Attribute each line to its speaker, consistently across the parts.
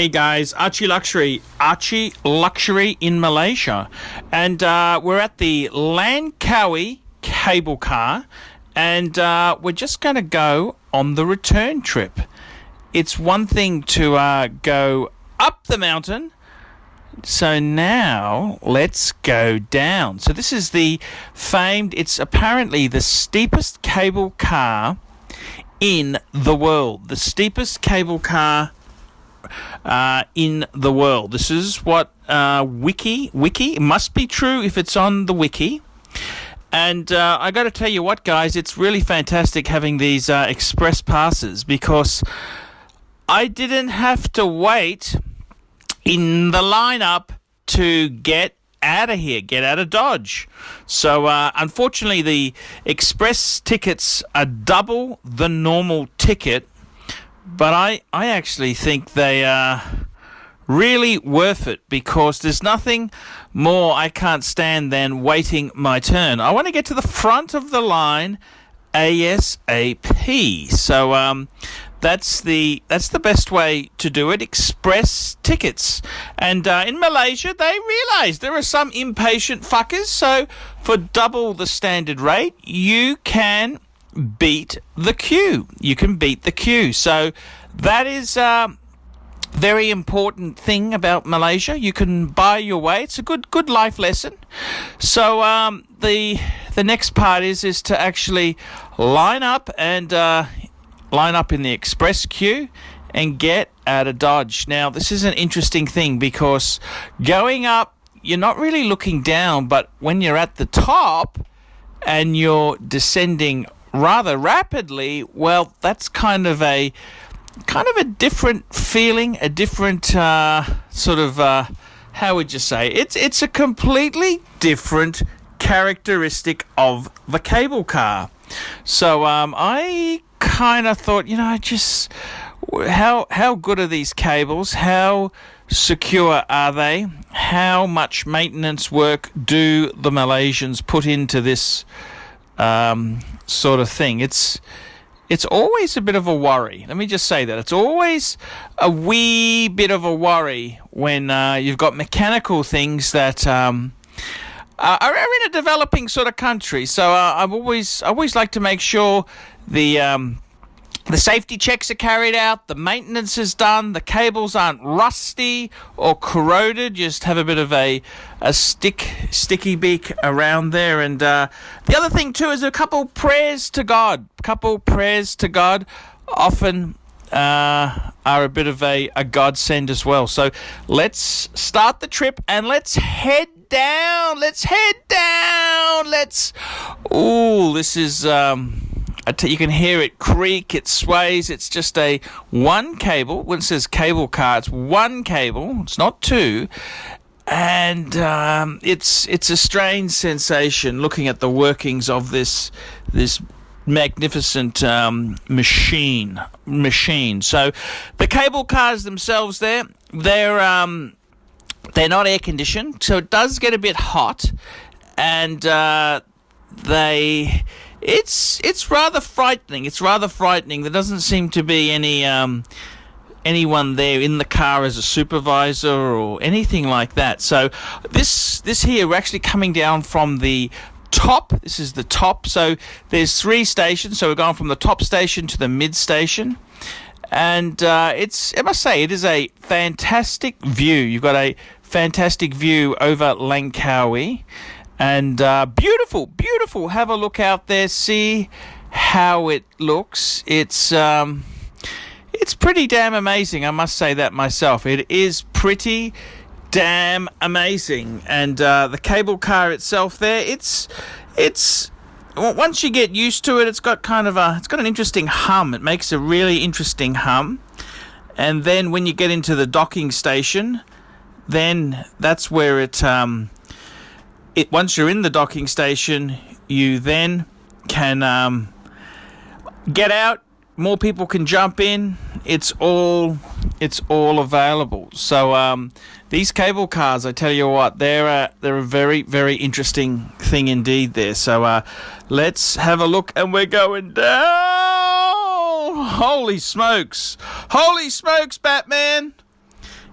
Speaker 1: Hey guys, ArchieLuxury in Malaysia, and we're at the Langkawi Cable Car, and we're just going to go on the return trip. It's one thing to go up the mountain, so now let's go down. So this is the famed, it's apparently the steepest cable car in the world. The steepest cable car in the world. This is what wiki, it must be true if it's on the wiki. And I got to tell you what, guys, it's really fantastic having these express passes, because I didn't have to wait in the lineup to get out of here, get out of Dodge. So unfortunately, the express tickets are double the normal ticket, but I actually think they are really worth it, because there's nothing more I can't stand than waiting my turn. I want to get to the front of the line ASAP. So that's the best way to do it. Express tickets. And in Malaysia, they realise there are some impatient fuckers. So for double the standard rate, you can beat the queue. So that is very important thing about Malaysia. You can buy your way. It's a good life lesson. So the next part is to actually line up in the express queue and get out of Dodge. Now, this is an interesting thing, because going up, you're not really looking down, but when you're at the top and you're descending rather rapidly, well, that's kind of a different feeling, a different sort of how would you say? It's a completely different characteristic of the cable car. So I kind of thought, just how good are these cables? How secure are they? How much maintenance work do the Malaysians put into this sort of thing? It's always a bit of a worry. Let me just say that. It's always a wee bit of a worry when you've got mechanical things that are in a developing sort of country. So I always like to make sure the safety checks are carried out, the maintenance is done, the cables aren't rusty or corroded. Just have a bit of a sticky beak around there. And the other thing too is a couple prayers to God. Often are a bit of a godsend as well. So let's start the trip and let's head down. This is you can hear it creak, it sways. It's just a one cable. When it says cable car, it's one cable. It's not two. And it's a strange sensation looking at the workings of this magnificent machine. So the cable cars themselves, they're not air conditioned, so it does get a bit hot, and it's rather frightening. There doesn't seem to be anyone there in the car as a supervisor or anything like that. So this here, we're actually coming down from the top. This is the top. So there's 3 stations. So we're going from the top station to the mid station. And I must say, it is a fantastic view. You've got a fantastic view over Langkawi. And beautiful. Have a look out there. See how it looks. It's pretty damn amazing. I must say that myself. It is pretty damn amazing. And the cable car itself there, it's once you get used to it, it's got an interesting hum. It makes a really interesting hum. And then when you get into the docking station, then that's where once you're in the docking station, you then can get out. More people can jump in. It's all available. So these cable cars, I tell you what, they're a very, very interesting thing indeed there. So let's have a look, and we're going down. Holy smokes, Batman!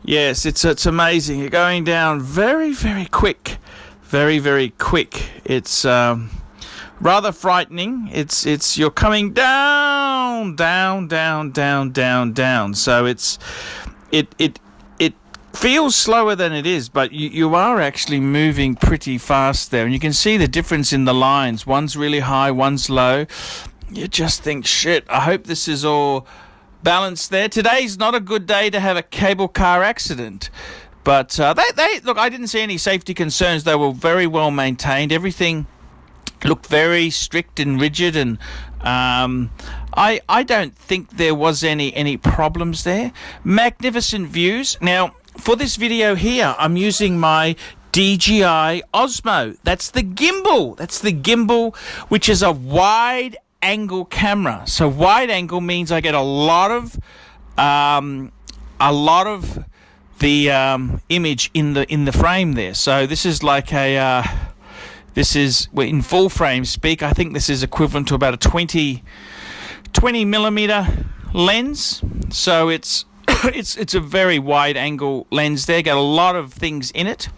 Speaker 1: Yes, it's amazing. You're going down very, very quick. Very, very quick. It's rather frightening. It's you're coming down, down, down, down, down, down. So it feels slower than it is, but you are actually moving pretty fast there, and you can see the difference in the lines. One's really high, one's low. You just think, shit, I hope this is all balanced there. Today's not a good day to have a cable car accident, but they look, I didn't see any safety concerns. They were very well maintained. Everything looked very strict and rigid, and I don't think there was any problems there. Magnificent views. Now, for this video here, I'm using my DJI Osmo. That's the gimbal, which is a wide angle camera. So wide angle means I get a lot of the image in the frame there. So this is like this is in full frame speak. I think this is equivalent to about a 20 millimeter lens. So it's it's a very wide angle lens there. Got a lot of things in it.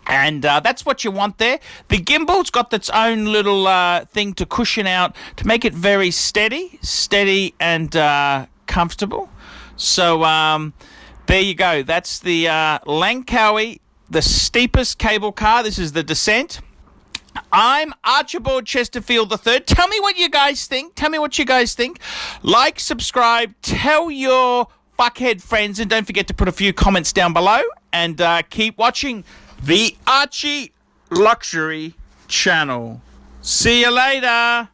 Speaker 1: And that's what you want there. The gimbal's got its own little thing to cushion out to make it very steady and comfortable. So there you go. That's the Langkawi, the steepest cable car. This is the descent. I'm Archibald Chesterfield III. Tell me what you guys think. Like, subscribe, tell your fuckhead friends, and don't forget to put a few comments down below. And keep watching the ArchieLuxury channel. See you later.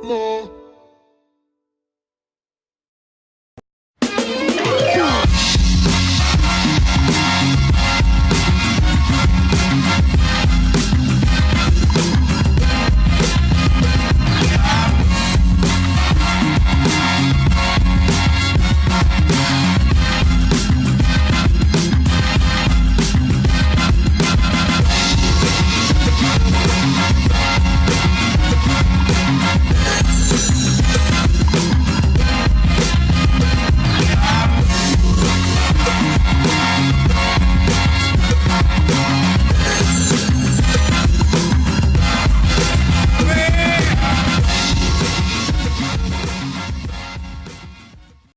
Speaker 2: No.